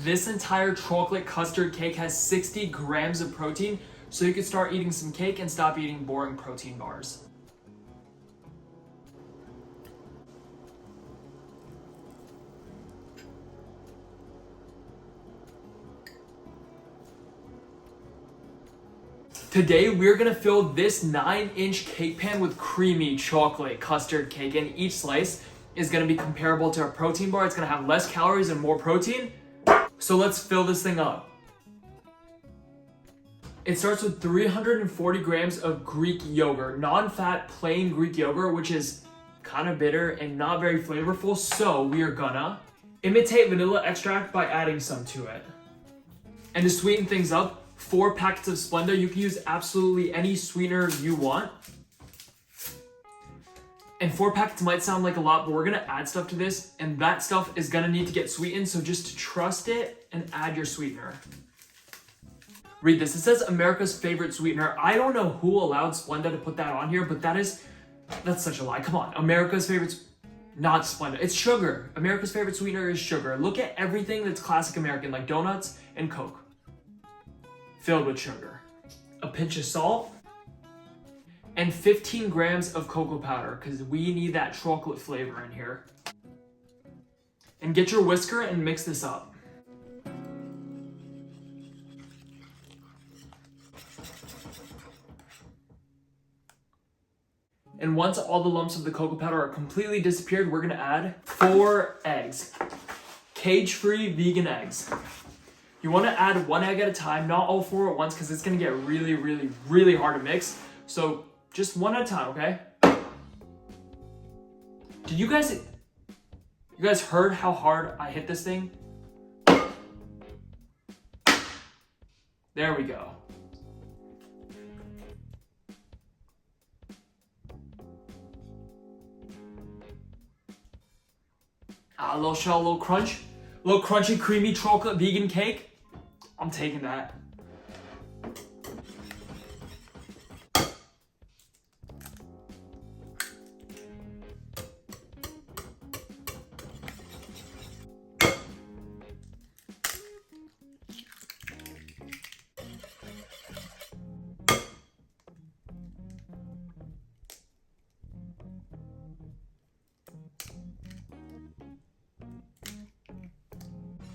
This entire chocolate custard cake has 60 grams of protein, so you can start eating some cake and stop eating boring protein bars. Today, we're gonna fill this 9-inch cake pan with creamy chocolate custard cake, and each slice is gonna be comparable to a protein bar. It's gonna have less calories and more protein. So let's fill this thing up. It starts with 340 grams of Greek yogurt, non-fat plain Greek yogurt, which is kind of bitter and not very flavorful. So we are gonna imitate vanilla extract by adding some to it. And to sweeten things up, 4 packets of Splenda. You can use absolutely any sweetener you want. And 4 packets might sound like a lot, but we're gonna add stuff to this, and that stuff is gonna need to get sweetened, so just trust it and add your sweetener. Read this. It says America's favorite sweetener. I don't know who allowed Splenda to put that on here, but that's such a lie. Come on, America's favorite, not Splenda. It's sugar. America's favorite sweetener is sugar. Look at everything that's classic American, like donuts and Coke. Filled with sugar. A pinch of salt, and 15 grams of cocoa powder, because we need that chocolate flavor in here. And get your whisker and mix this up. And once all the lumps of the cocoa powder are completely disappeared, we're gonna add 4 eggs. Cage-free vegan eggs. You wanna add 1 egg at a time, not all 4 at once, because it's gonna get really, really, really hard to mix. So just 1 at a time, okay? Did you guys heard how hard I hit this thing? There we go. A little shell, a little crunch. A little crunchy, creamy chocolate vegan cake. I'm taking that.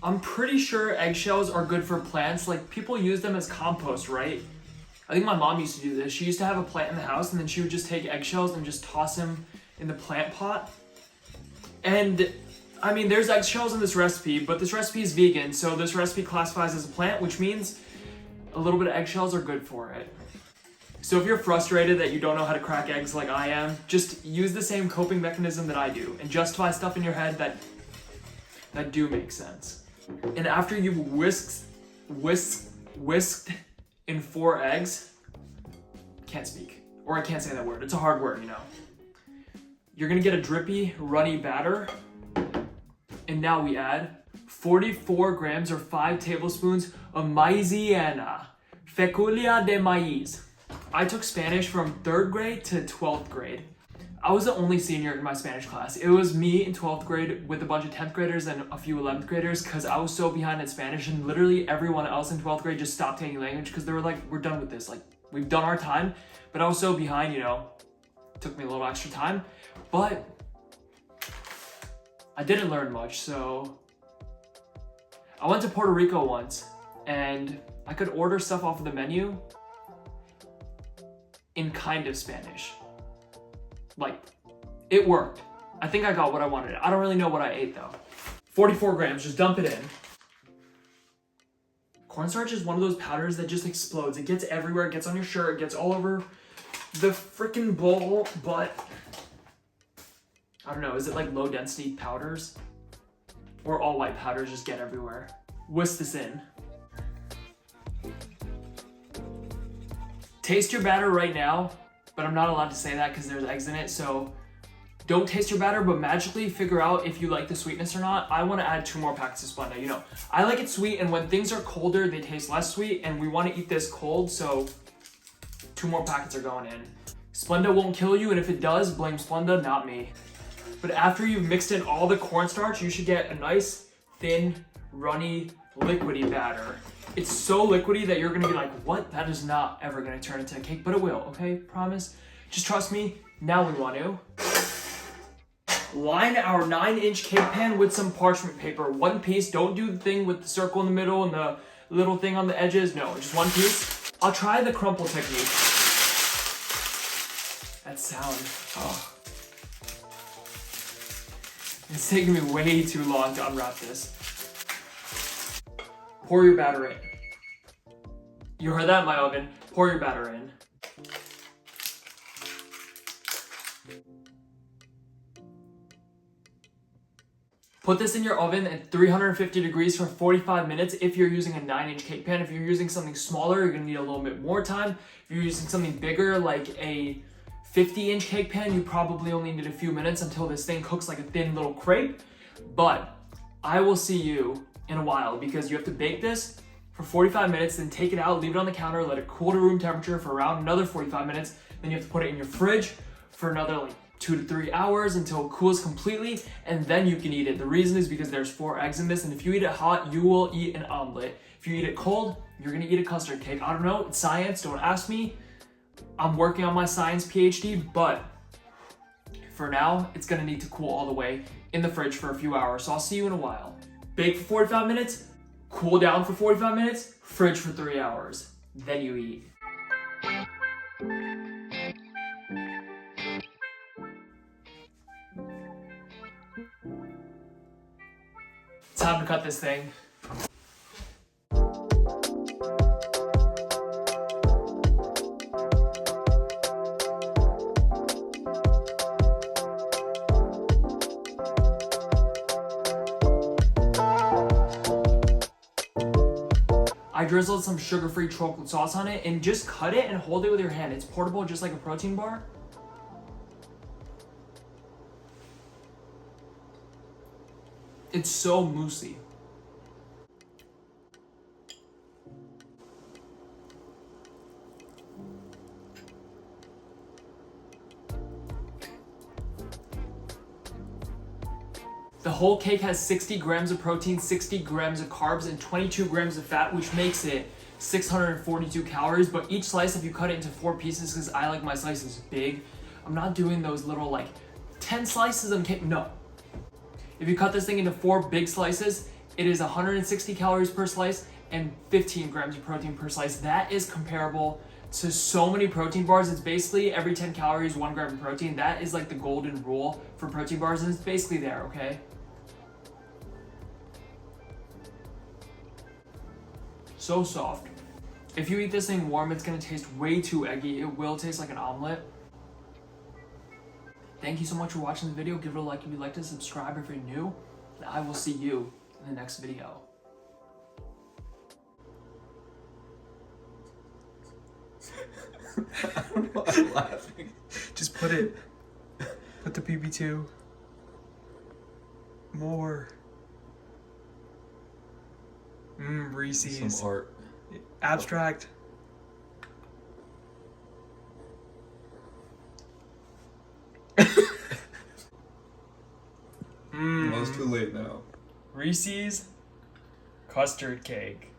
I'm pretty sure eggshells are good for plants. Like, people use them as compost, right? I think my mom used to do this. She used to have a plant in the house, and then she would just take eggshells and just toss them in the plant pot. And I mean, there's eggshells in this recipe, but this recipe is vegan, so this recipe classifies as a plant, which means a little bit of eggshells are good for it. So if you're frustrated that you don't know how to crack eggs like I am, just use the same coping mechanism that I do and justify stuff in your head that do make sense. And after you've whisked in 4 eggs, can't speak, or I can't say that word, it's a hard word, you know. You're gonna get a drippy, runny batter, and now we add 44 grams or 5 tablespoons of maizena, feculia de maíz. I took Spanish from 3rd grade to 12th grade. I was the only senior in my Spanish class. It was me in 12th grade with a bunch of 10th graders and a few 11th graders, because I was so behind in Spanish, and literally everyone else in 12th grade just stopped taking language because they were like, we're done with this. Like, we've done our time. But I was so behind, you know, it took me a little extra time. But I didn't learn much, so I went to Puerto Rico once, and I could order stuff off of the menu in kind of Spanish. Like, it worked. I think I got what I wanted. I don't really know what I ate though. 44 grams, just dump it in. Cornstarch is one of those powders that just explodes. It gets everywhere, it gets on your shirt, it gets all over the freaking bowl, but I don't know, is it like low density powders? Or all white powders just get everywhere? Whisk this in. Taste your batter right now, but I'm not allowed to say that because there's eggs in it, so don't taste your batter, but magically figure out if you like the sweetness or not. I want to add 2 more packets of Splenda. You know, I like it sweet, and when things are colder, they taste less sweet, and we want to eat this cold, so 2 more packets are going in. Splenda won't kill you, and if it does, blame Splenda, not me. But after you've mixed in all the cornstarch, you should get a nice, thin, runny liquidy batter. It's so liquidy that you're gonna be like, what? That is not ever gonna turn into a cake, but it will, okay? Promise? Just trust me. Now we want to line our 9-inch cake pan with some parchment paper. One piece. Don't do the thing with the circle in the middle and the little thing on the edges. No, just one piece. I'll try the crumple technique. That sound. Oh. It's taking me way too long to unwrap this. Pour your batter in. You heard that in my oven. Pour your batter in. Put this in your oven at 350 degrees for 45 minutes if you're using a 9-inch cake pan. If you're using something smaller, you're gonna need a little bit more time. If you're using something bigger, like a 50-inch cake pan, you probably only need a few minutes until this thing cooks like a thin little crepe. But I will see you in a while because you have to bake this for 45 minutes, then take it out, leave it on the counter, let it cool to room temperature for around another 45 minutes. Then you have to put it in your fridge for another like 2 to 3 hours until it cools completely, and then you can eat it. The reason is because there's 4 eggs in this, and if you eat it hot, you will eat an omelet. If you eat it cold, you're gonna eat a custard cake. I don't know, it's science, don't ask me. I'm working on my science PhD, but for now, it's gonna need to cool all the way in the fridge for a few hours, so I'll see you in a while. Bake for 45 minutes, cool down for 45 minutes, fridge for 3 hours, then you eat. Time to cut this thing. I drizzled some sugar-free chocolate sauce on it and just cut it and hold it with your hand. It's portable just like a protein bar. It's so moussey. The whole cake has 60 grams of protein, 60 grams of carbs, and 22 grams of fat, which makes it 642 calories. But each slice, if you cut it into 4 pieces, because I like my slices big, I'm not doing those little like 10 slices of cake, no. If you cut this thing into 4 big slices, it is 160 calories per slice and 15 grams of protein per slice. That is comparable to so many protein bars. It's basically every 10 calories, 1 gram of protein. That is like the golden rule for protein bars, and it's basically there, okay? So soft. If you eat this thing warm, it's gonna taste way too eggy. It will taste like an omelet. Thank you so much for watching the video. Give it a like if you liked it, subscribe if you're new, and I will see you in the next video. I don't know, I'm laughing. Just put the PB2. More. Reese's. Some art. Abstract. Well, it's too late now. Reese's custard cake.